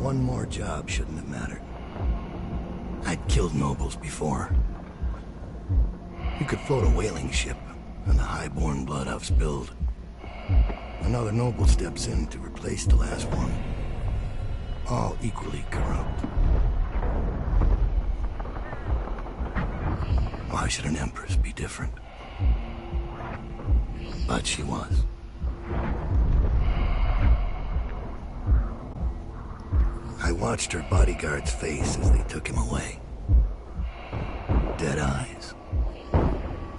One more job shouldn't have mattered. I'd killed nobles before. You could float a whaling ship, and the high-born blood I've spilled. Another noble steps in to replace the last one. All equally corrupt. Why should an empress be different? But she was. I watched her bodyguard's face as they took him away. Dead eyes.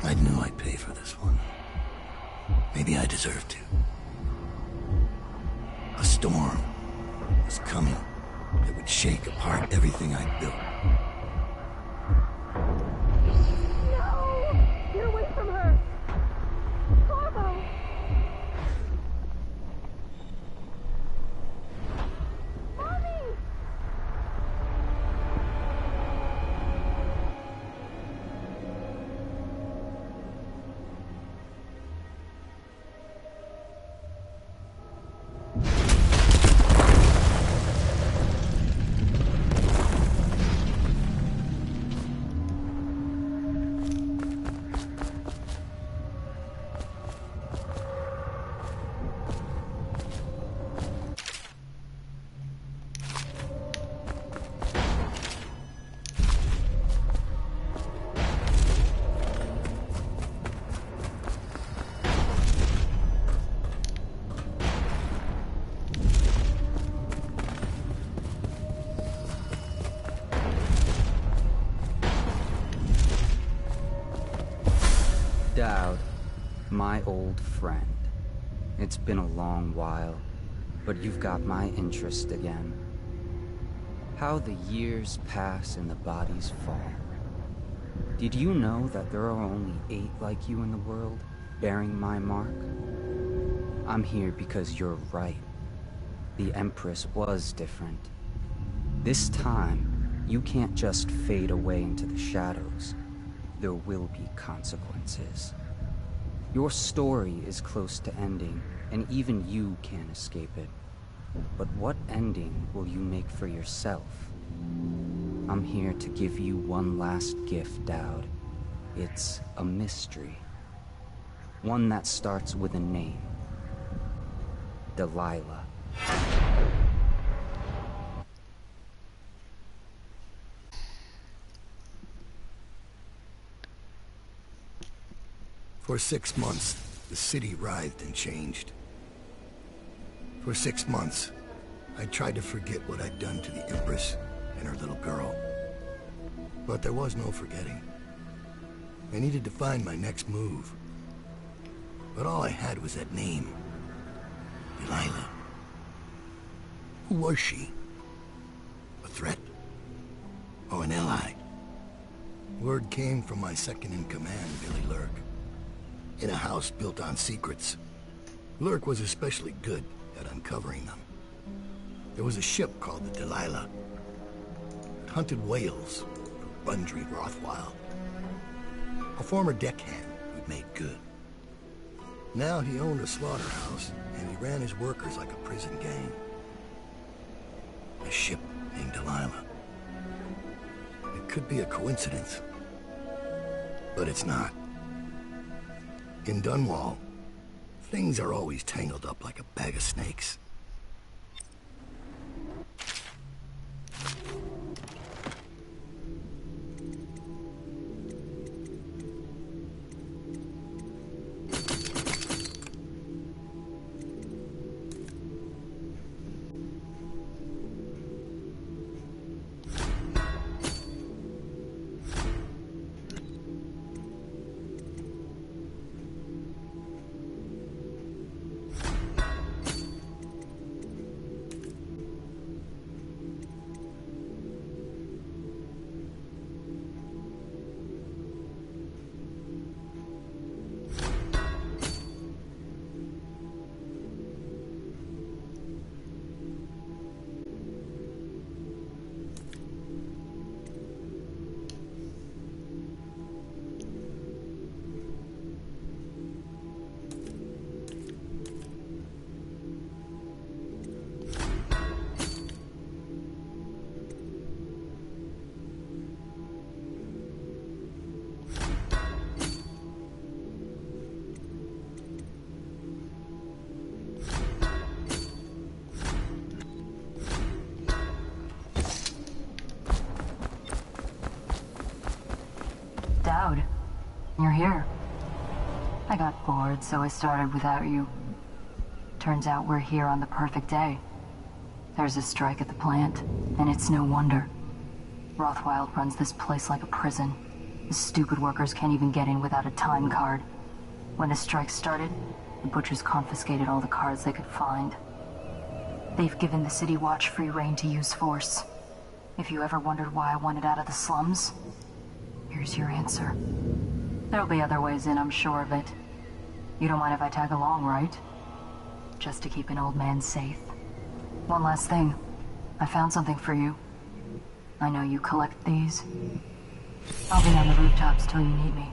I knew I'd pay for this one. Maybe I deserved to. A storm was coming that would shake apart everything I'd built. No! Get away from her! Corvo! Mommy! Daud, my old friend. It's been a long while, but you've got my interest again. How the years pass and the bodies fall. Did you know that there are only 8 like you in the world, bearing my mark? I'm here because you're right. The Empress was different. This time, you can't just fade away into the shadows. There will be consequences. Your story is close to ending, and even you can't escape it. But what ending will you make for yourself? I'm here to give you one last gift, Daud. It's a mystery. One that starts with a name. Delilah. For 6 months, the city writhed and changed. For 6 months, I tried to forget what I'd done to the Empress and her little girl. But there was no forgetting. I needed to find my next move. But all I had was that name. Delilah. Who was she? A threat? Or an ally? Word came from my second-in-command, Billy Lurk. In a house built on secrets, Lurk was especially good at uncovering them. There was a ship called the Delilah. It hunted whales for Bundry Rothwile. A former deckhand who'd made good. Now he owned a slaughterhouse, and he ran his workers like a prison gang. A ship named Delilah. It could be a coincidence, but it's not. In Dunwall, things are always tangled up like a bag of snakes. You're here. I got bored, so I started without you. Turns out we're here on the perfect day. There's a strike at the plant, and it's no wonder. Rothwild runs this place like a prison. The stupid workers can't even get in without a time card. When the strike started, the butchers confiscated all the cards they could find. They've given the City Watch free rein to use force. If you ever wondered why I wanted out of the slums, here's your answer. There'll be other ways in, I'm sure of it. You don't mind if I tag along, right? Just to keep an old man safe. One last thing. I found something for you. I know you collect these. I'll be on the rooftops till you need me.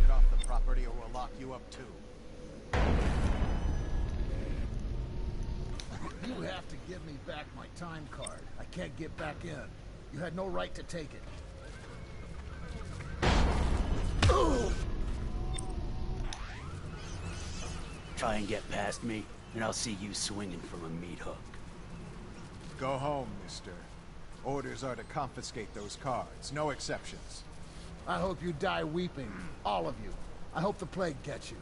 Get off the property or we'll lock you up too. You have to give me back my time card. I can't get back in. You had no right to take it. Try and get past me, and I'll see you swinging from a meat hook. Go home, mister. Orders are to confiscate those cards, no exceptions. I hope you die weeping. All of you. I hope the plague gets you.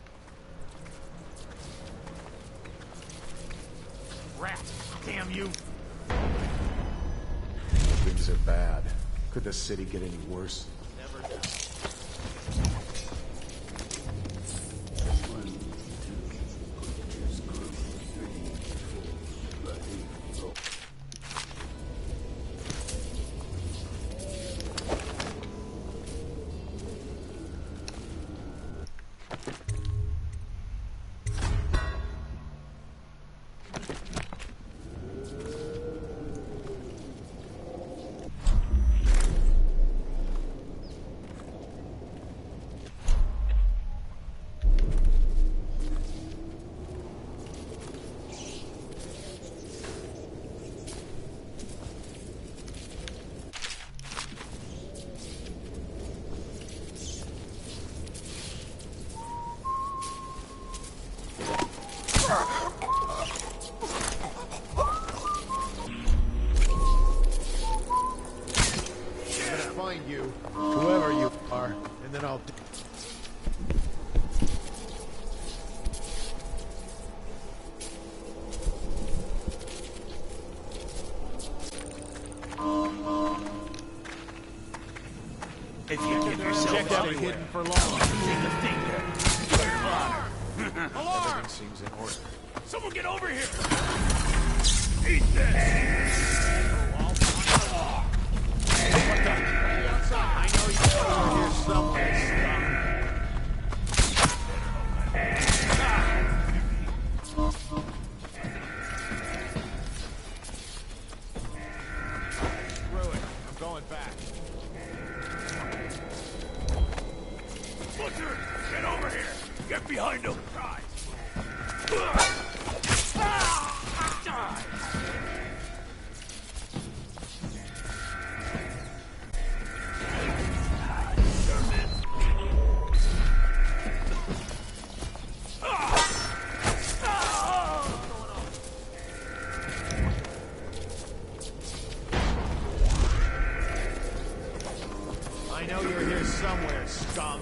Rat! Damn you! Things are bad. Could the city get any worse? Never done. Find you, whoever you are, and then I'll... If you give yourself Check out everywhere, hidden for long. take a finger. Everything seems in order. Someone get over here! Eat this! I know you're here somewhere, Screw it. I'm going back. Butcher! Get over here! Get behind him! I know you're here somewhere, scum.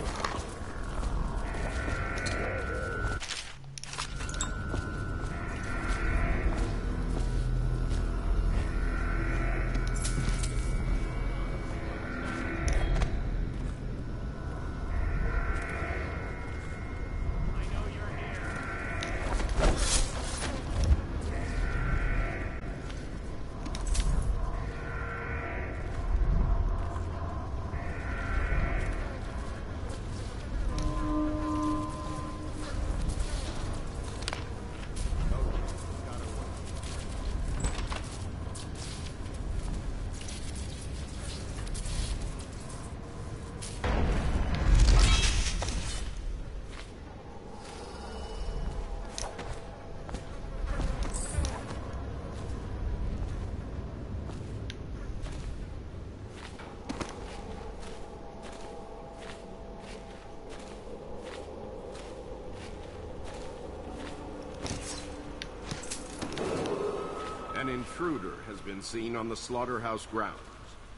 intruder has been seen on the slaughterhouse grounds.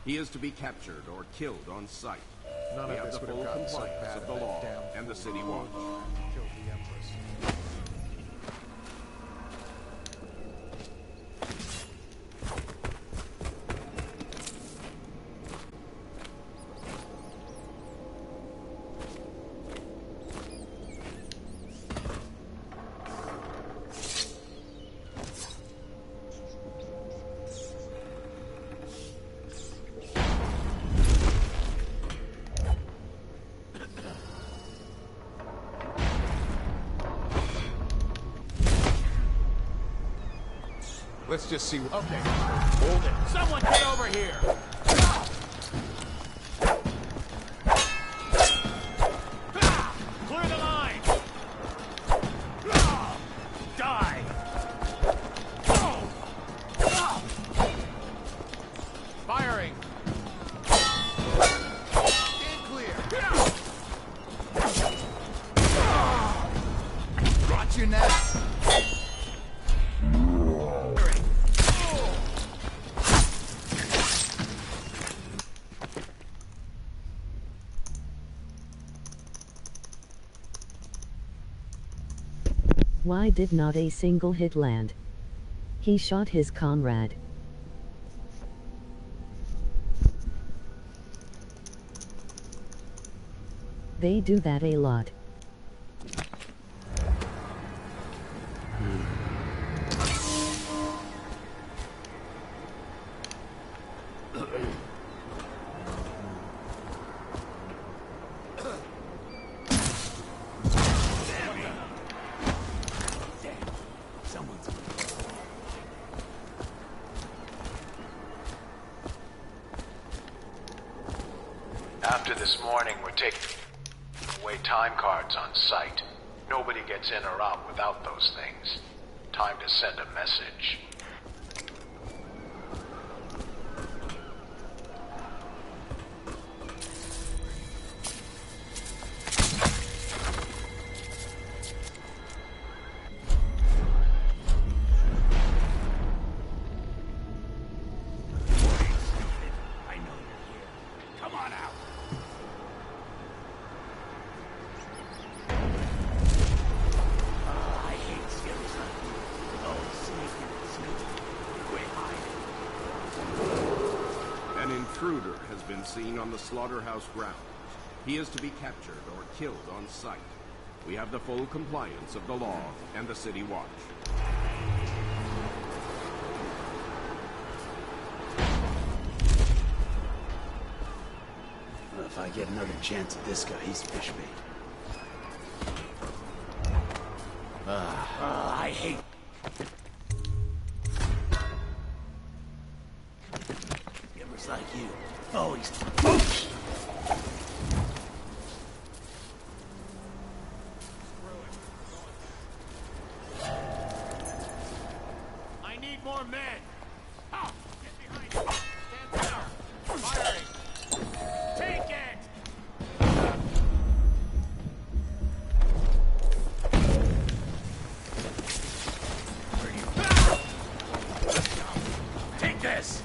He is to be captured or killed on sight. None We of have this the would full have gotten so compliance bad of the if that law damn and the fool city watch. killed the Empress. Let's just see. Okay, hold it. Someone get over here! Clear the line! Die! Firing. Stand clear. Watch your nest. Why did not a single hit land? He shot his comrade. They do that a lot. After this morning, we're taking away time cards on site. Nobody gets in or out without those things. Time to send a message. I know you're here. Come on out! I hate skills like you. Oh, sneaking and sneaking. Quit hiding. An intruder has been seen on the slaughterhouse grounds. He is to be captured or killed on sight. We have the full compliance of the law and the city watch. Well, if I get another chance at this guy, he's fish bait. I hate... Gamers like you. Always... I need more men! Ah, get behind me! Stand down! Firing! Take it! Take this!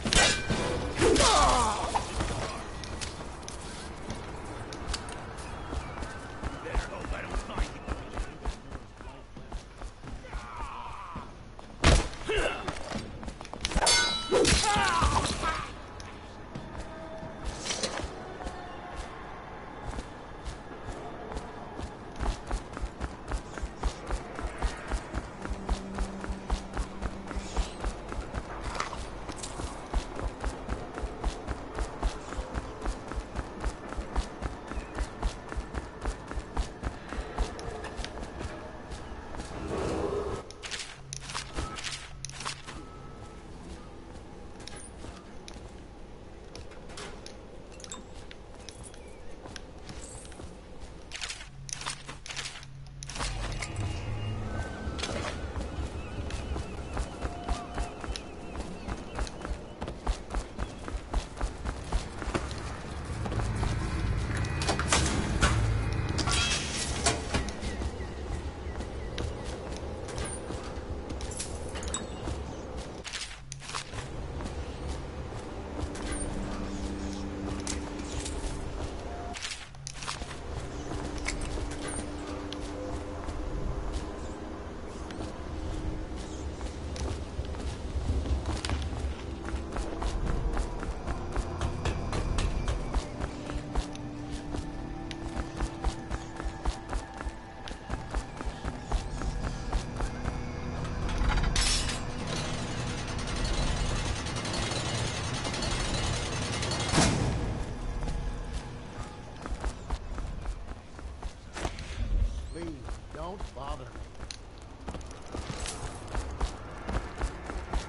bother me.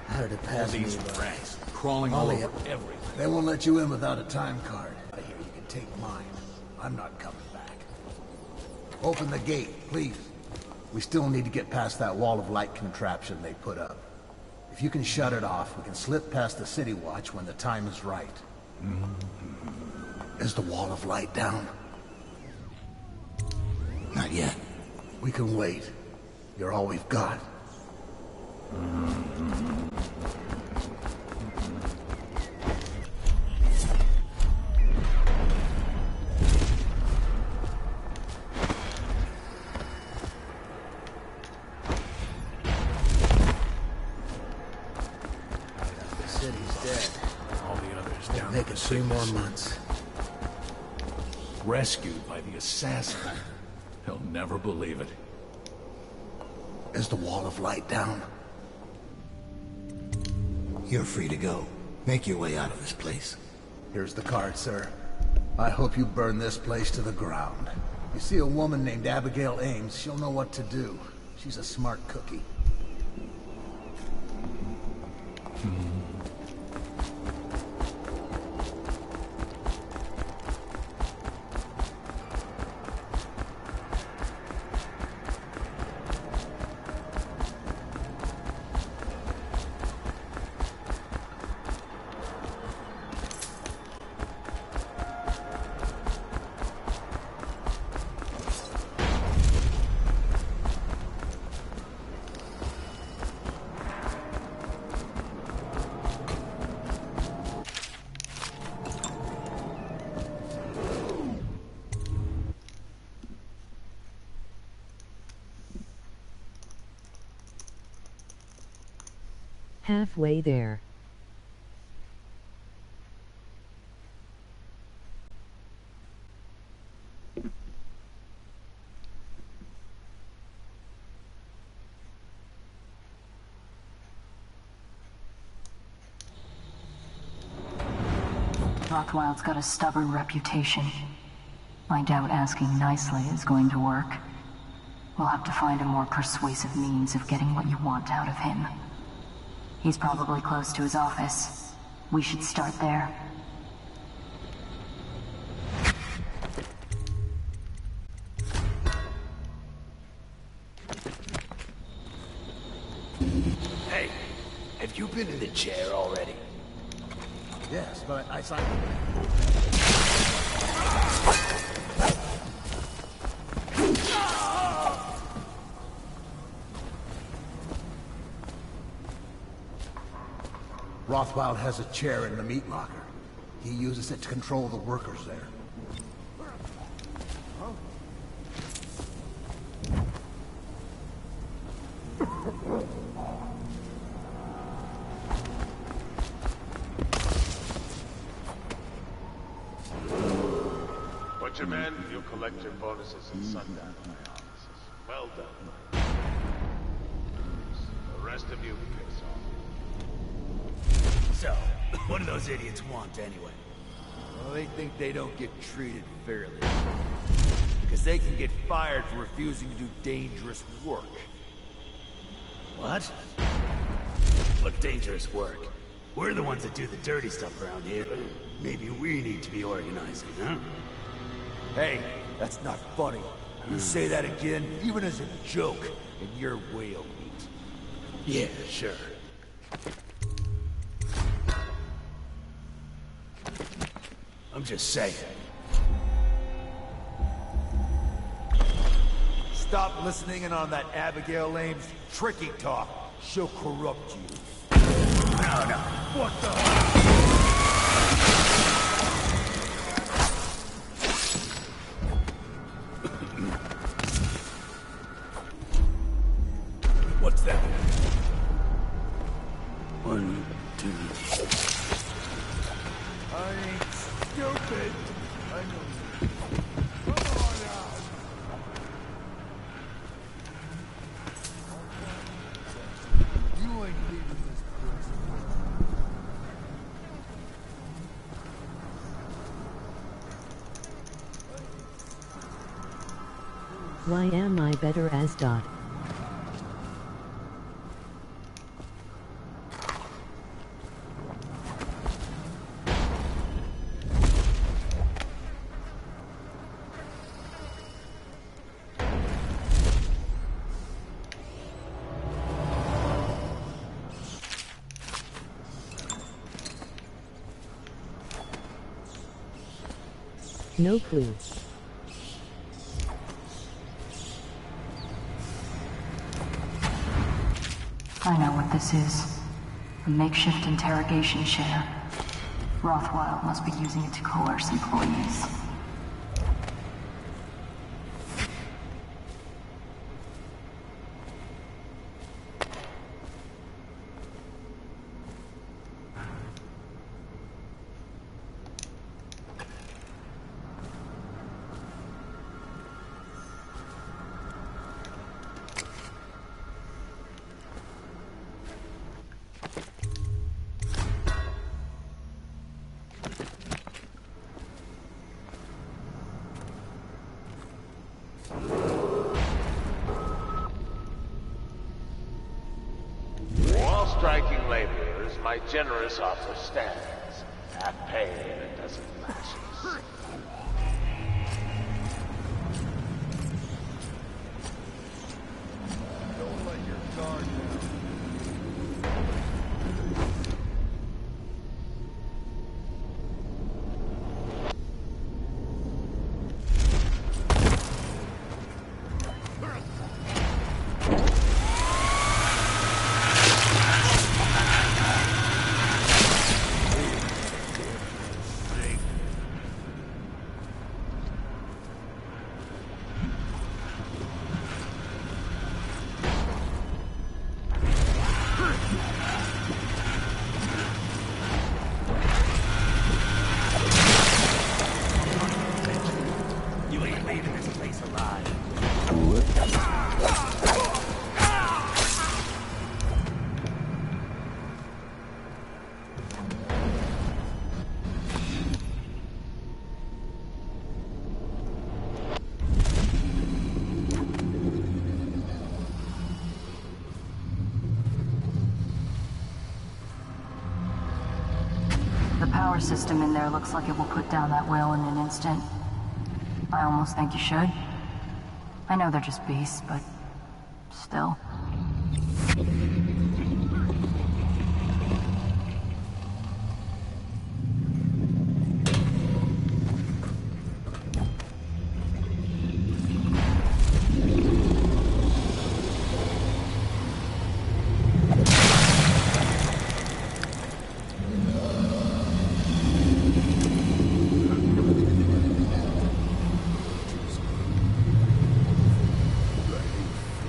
How did it pass me? These rats crawling all over everything. They won't let you in without a time card. I hear you can take mine. I'm not coming back. Open the gate, please. We still need to get past that wall of light contraption they put up. If you can shut it off, we can slip past the city watch when the time is right. Is the wall of light down? Not yet. We can wait. You're all we've got. The city's dead. All the others down. Make it 3 more months. Rescued by the assassin. He'll never believe it. Is the wall of light down? You're free to go. Make your way out of this place. Here's the card, sir. I hope you burn this place to the ground. You see a woman named Abigail Ames, she'll know what to do. She's a smart cookie. Halfway there. Rothwild's got a stubborn reputation. I doubt asking nicely is going to work. We'll have to find a more persuasive means of getting what you want out of him. He's probably close to his office. We should start there. Hey, have you been in the chair already? Yes, but I signed Rothwild has a chair in the meat locker. He uses it to control the workers there. Butcherman, you collect your bonuses at sundown in my offices. Well done. The rest of you piss off. So, what do those idiots want anyway? Well, they think they don't get treated fairly. Because they can get fired for refusing to do dangerous work. What? What dangerous work? We're the ones that do the dirty stuff around here. Maybe we need to be organizing, huh? Hey, that's not funny. You say that again, even as a joke, and you're whale meat. Yeah, sure. I'm just saying. Stop listening in on that Abigail Ames tricky talk. She'll corrupt you. No. What the? What's that? 1, 2. I ain't stupid. I know. Come on out. You ain't leaving this place. Why am I better as Daud? No clue. I know what this is. A makeshift interrogation chair. Rothwild must be using it to coerce employees. Striking laborers, my generous offer stands. Half pay and a dozen lashes. Don't let your guard down. The power system in there looks like it will put down that whale in an instant. I almost think you should. I know they're just beasts, but still.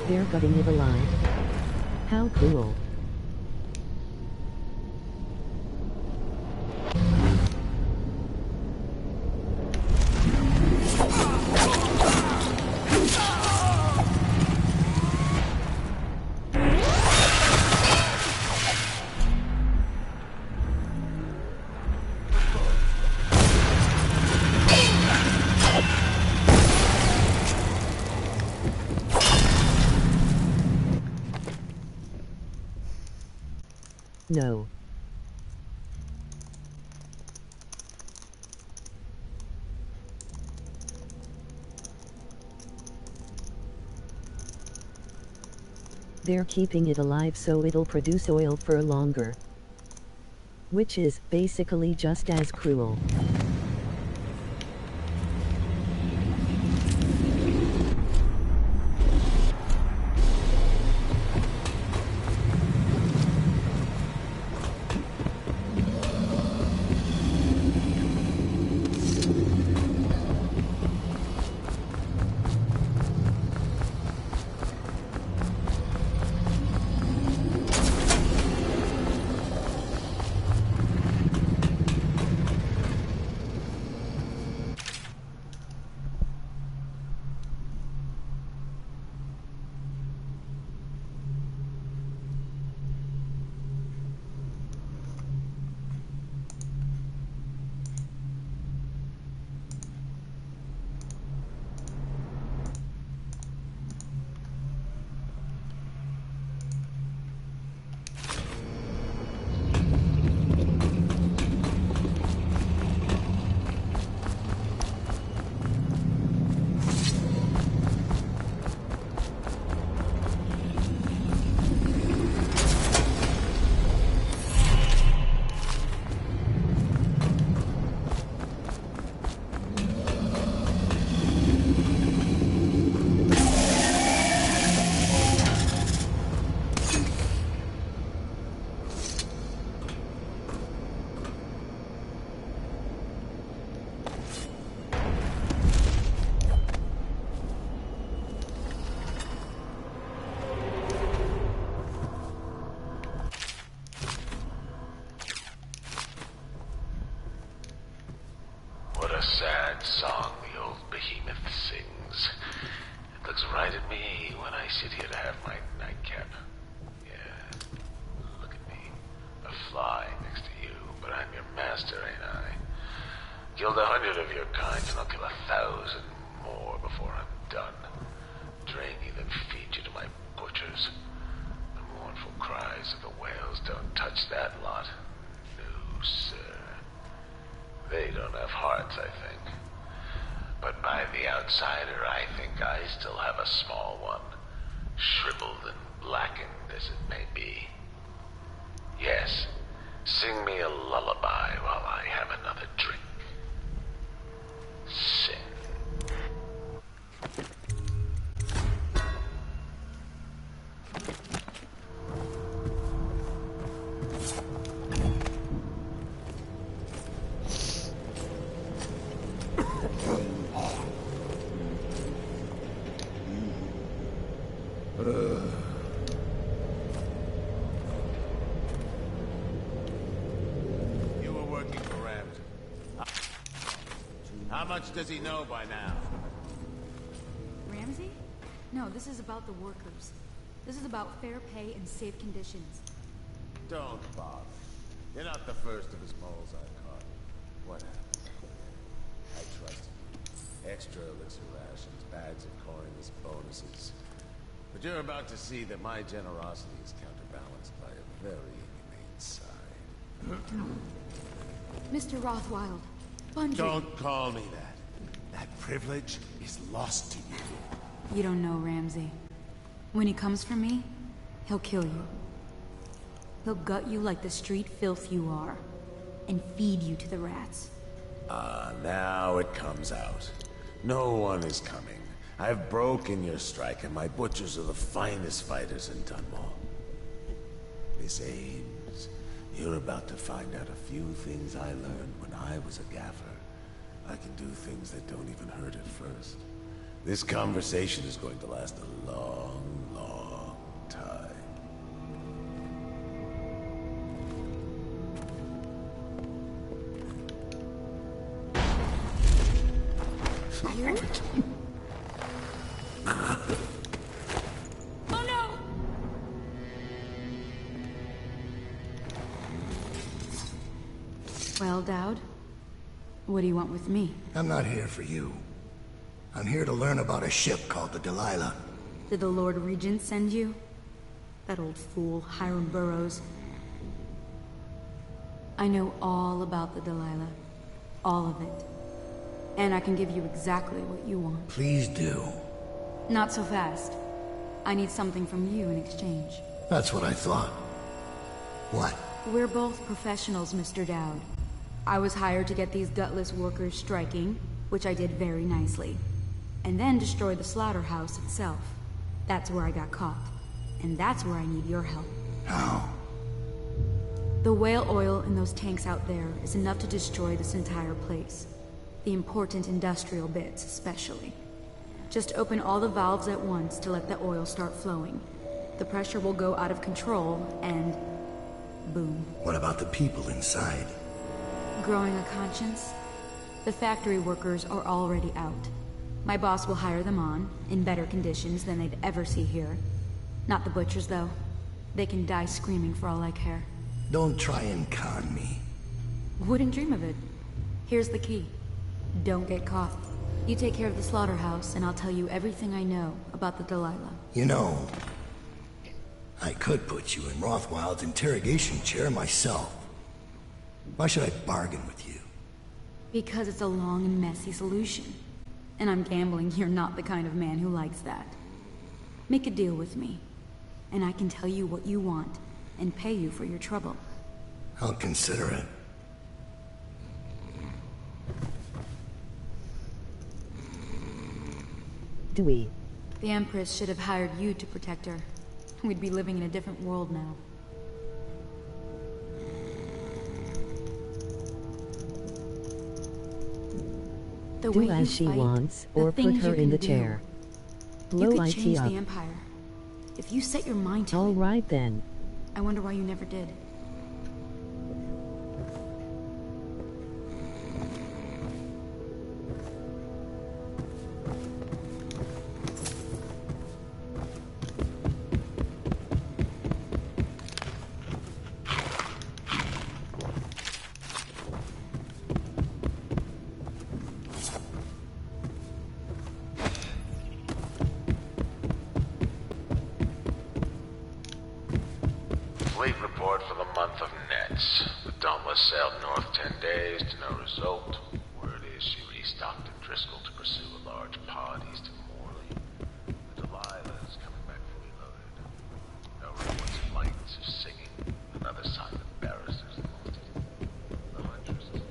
They're gutting it alive. How cool. No. They're keeping it alive so it'll produce oil for longer. Which is, basically just as cruel. a sad song the old behemoth sings. It looks right at me when I sit here to have my nightcap. Yeah, look at me. A fly next to you, but I'm your master, ain't I? Killed 100 of your kind, and I'll kill 1,000 more before I'm done. Drain you, then feed you to my butchers. The mournful cries of the whales don't touch that lot. No, sir. They don't have hearts, I think. But by the outsider, I think I still have a small one. Shriveled and blackened as it may be. Yes, sing me a lullaby while I have another drink. Sing. You were working for Ramsey. How much does he know by now? Ramsey? No, this is about the workers. This is about fair pay and safe conditions. Don't bother. You're not the first of his moles I've caught. What happened? I trusted you. Extra elixir rations, bags of coin as bonuses. But you're about to see that my generosity is counterbalanced by a very inhumane side. Mr. Rothwild, Bungie. Don't call me that. That privilege is lost to you. You don't know Ramsey. When he comes for me, he'll kill you. He'll gut you like the street filth you are, and feed you to the rats. Now it comes out. No one is coming. I've broken your strike, and my butchers are the finest fighters in Dunwall. Miss Ames, you're about to find out a few things I learned when I was a gaffer. I can do things that don't even hurt at first. This conversation is going to last a long, long time. You? Oh no! Well, Daud, what do you want with me? I'm not here for you. I'm here to learn about a ship called the Delilah. Did the Lord Regent send you? That old fool, Hiram Burrows. I know all about the Delilah. All of it. And I can give you exactly what you want. Please do. Not so fast. I need something from you in exchange. That's what I thought. What? We're both professionals, Mr. Daud. I was hired to get these gutless workers striking, which I did very nicely. And then destroy the slaughterhouse itself. That's where I got caught. And that's where I need your help. How? The whale oil in those tanks out there is enough to destroy this entire place. The important industrial bits, especially. Just open all the valves at once to let the oil start flowing. The pressure will go out of control, and... boom. What about the people inside? Growing a conscience? The factory workers are already out. My boss will hire them on, in better conditions than they'd ever see here. Not the butchers, though. They can die screaming for all I care. Don't try and con me. Wouldn't dream of it. Here's the key. Don't get caught. You take care of the slaughterhouse, and I'll tell you everything I know about the Delilah. You know, I could put you in Rothwild's interrogation chair myself. Why should I bargain with you? Because it's a long and messy solution. And I'm gambling you're not the kind of man who likes that. Make a deal with me, and I can tell you what you want, and pay you for your trouble. I'll consider it. Dewey. The Empress should have hired you to protect her. We'd be living in a different world now. The way Do as she fight, wants, the or put things her you in the can do. chair. You Blow could IT change up. the Empire. If you set your mind to All right then. I wonder why you never did. Fleet report for the month of Nets. The Dauntless sailed north 10 days to no result. Word is she restocked at Driscoll to pursue a large pod east of Morley. The Delilah is coming back fully loaded. No reports of lights or singing. Another sign that barristers lost it. No interest.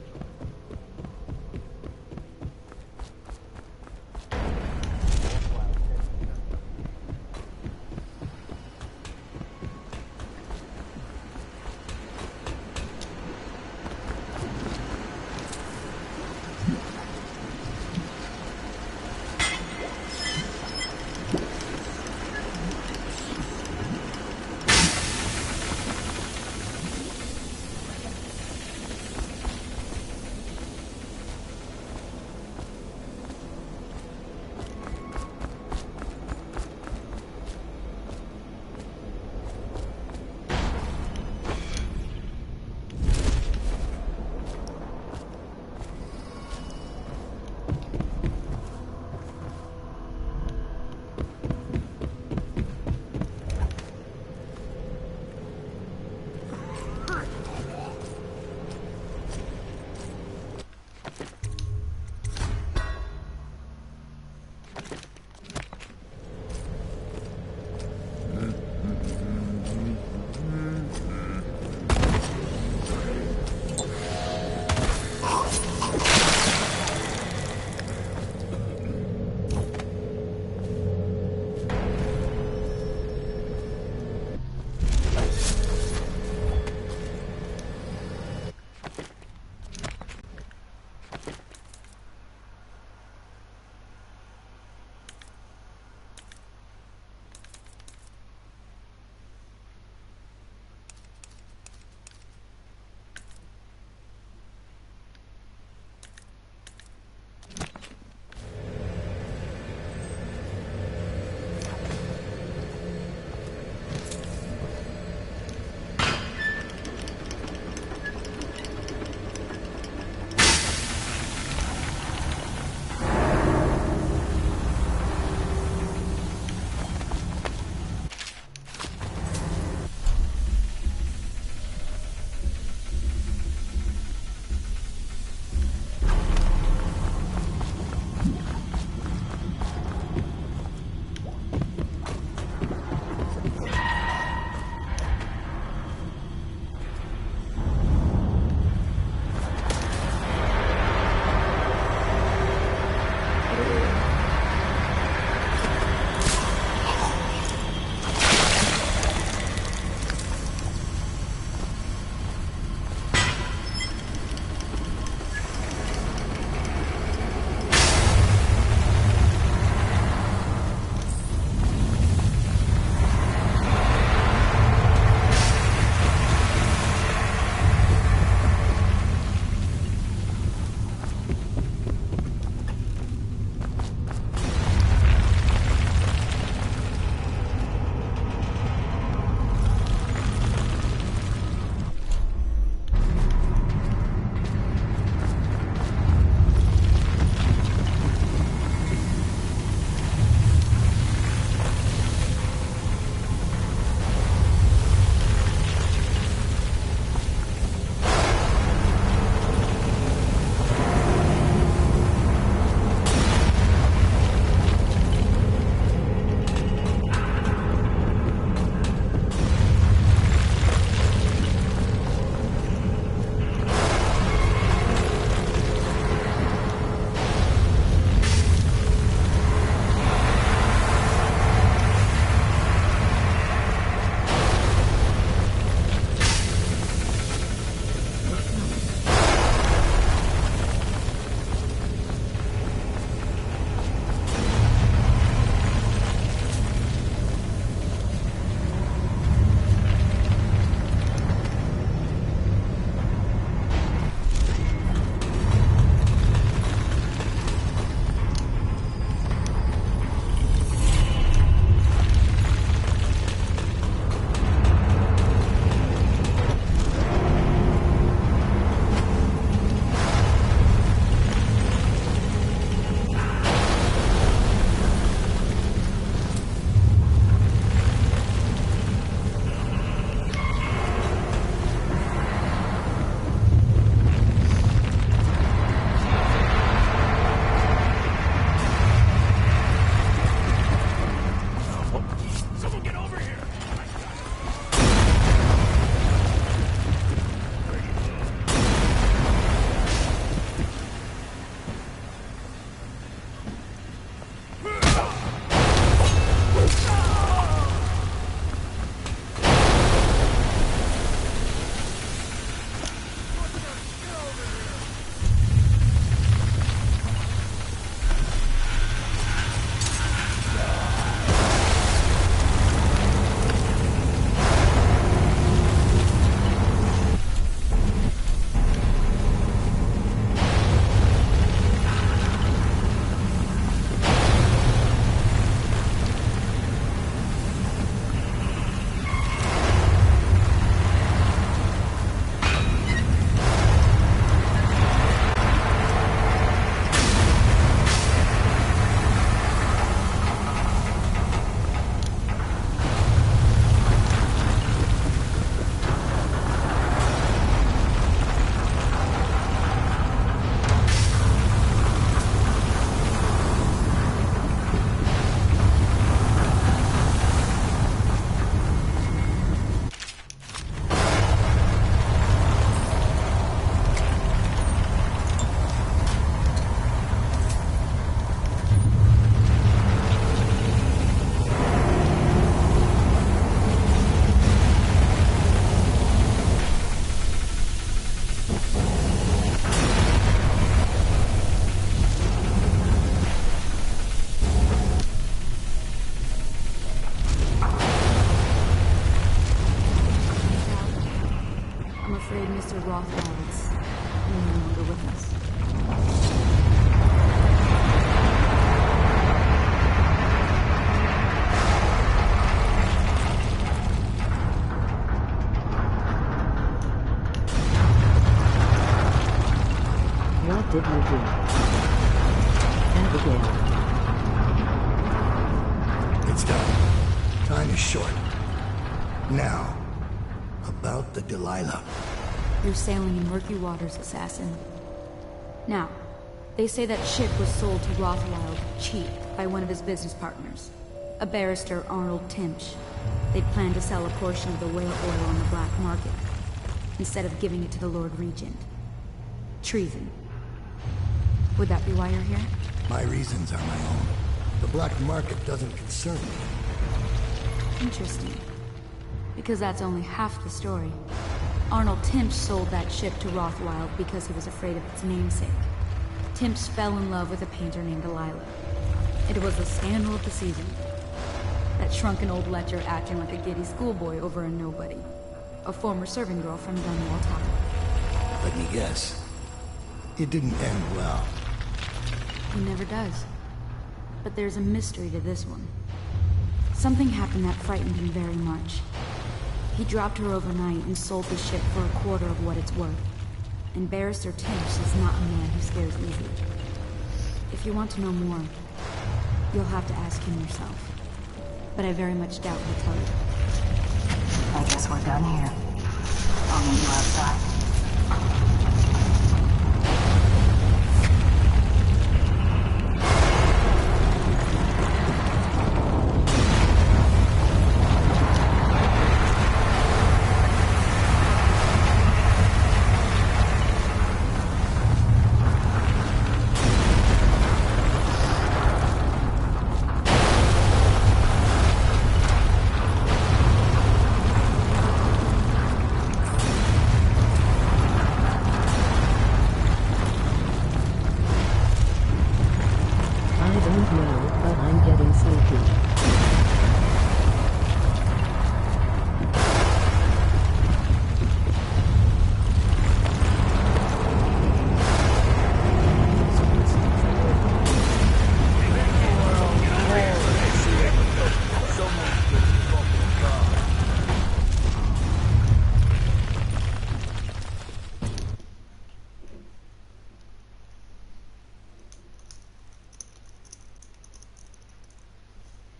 did you do? Abigail. It's done. Time is short. Now, about the Delilah. You're sailing in murky waters, assassin. Now, they say that ship was sold to Rothwild cheap by one of his business partners, a barrister, Arnold Timsch. They planned to sell a portion of the whale oil on the black market, instead of giving it to the Lord Regent. Treason. Would that be why you're here? My reasons are my own. The black market doesn't concern me. Interesting. Because that's only half the story. Arnold Timsch sold that ship to Rothwild because he was afraid of its namesake. Timsch fell in love with a painter named Delilah. It was the scandal of the season. That shrunken old lecher acting like a giddy schoolboy over a nobody. A former serving girl from Dunwall Tower. Let me guess. It didn't end well. He never does. But there's a mystery to this one. Something happened that frightened him very much. He dropped her overnight and sold the ship for a quarter of what it's worth. And Barrister Timsch is not a man who scares easily. If you want to know more, you'll have to ask him yourself. But I very much doubt he'll tell you. I guess we're done here. I'll meet you outside.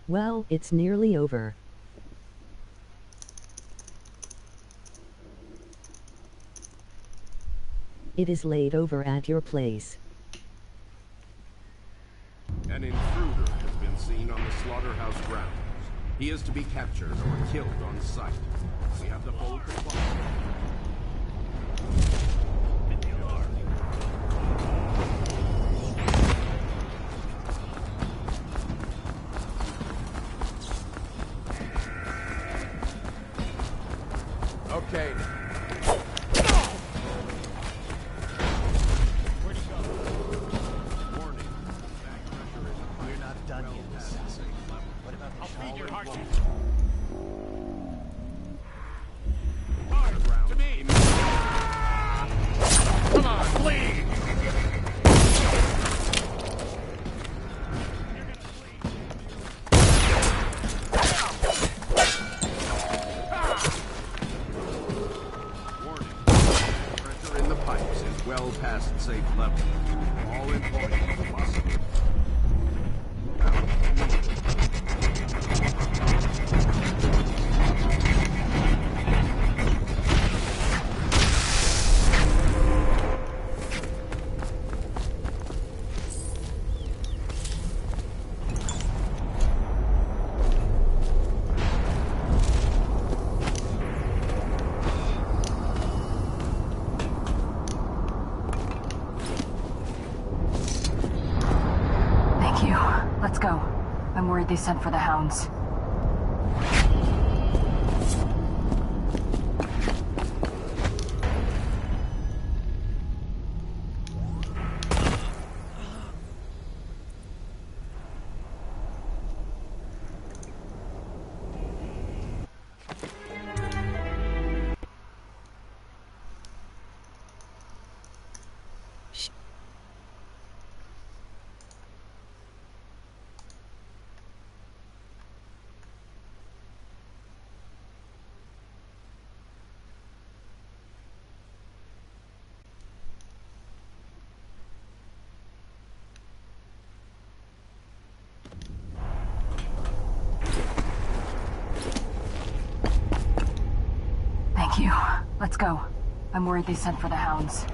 Well, it's nearly over. It is laid over at your place. An intruder has been seen on the slaughterhouse grounds. He is to be captured or killed on sight. We have the full compliance. Okay. Where'd he go? Warning. Back pressure is... We're not done yet, assassin. What about the... I'll feed your heart. Hard, to me! Come on, bleed! Well past safe level. All employees must be. Let's go. I'm worried they sent for the hounds. Let's go. I'm worried they sent for the hounds.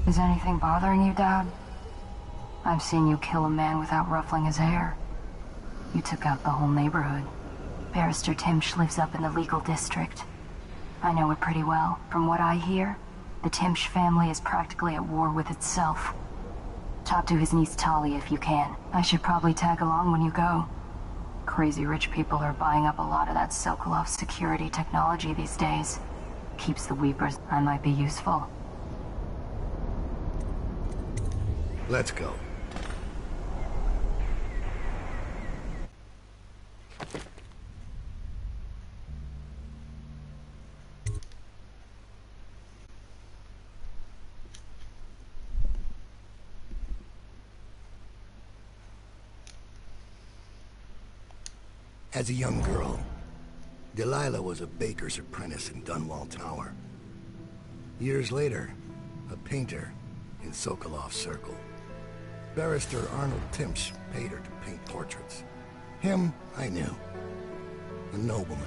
Is anything bothering you, Daud? I've seen you kill a man without ruffling his hair. You took out the whole neighborhood. Barrister Timsh lives up in the legal district. I know it pretty well. From what I hear, the Timsh family is practically at war with itself. Talk to his niece Talia if you can. I should probably tag along when you go. Crazy rich people are buying up a lot of that Sokolov security technology these days. Keeps the weepers. I might be useful. Let's go. As a young girl, Delilah was a baker's apprentice in Dunwall Tower. Years later, a painter in Sokolov Circle. Barrister Arnold Timsh paid her to paint portraits. Him, I knew. A nobleman,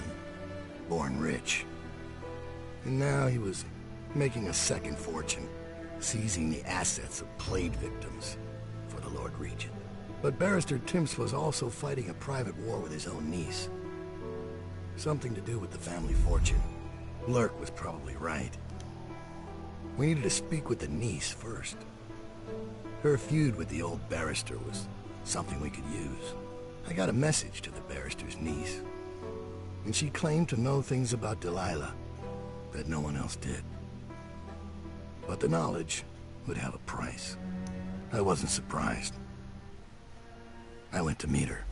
born rich. And now he was making a second fortune, seizing the assets of plague victims for the Lord Regent. But Barrister Timsh was also fighting a private war with his own niece. Something to do with the family fortune. Lurk was probably right. We needed to speak with the niece first. Her feud with the old barrister was something we could use. I got a message to the barrister's niece, and she claimed to know things about Delilah that no one else did. But the knowledge would have a price. I wasn't surprised. I went to meet her.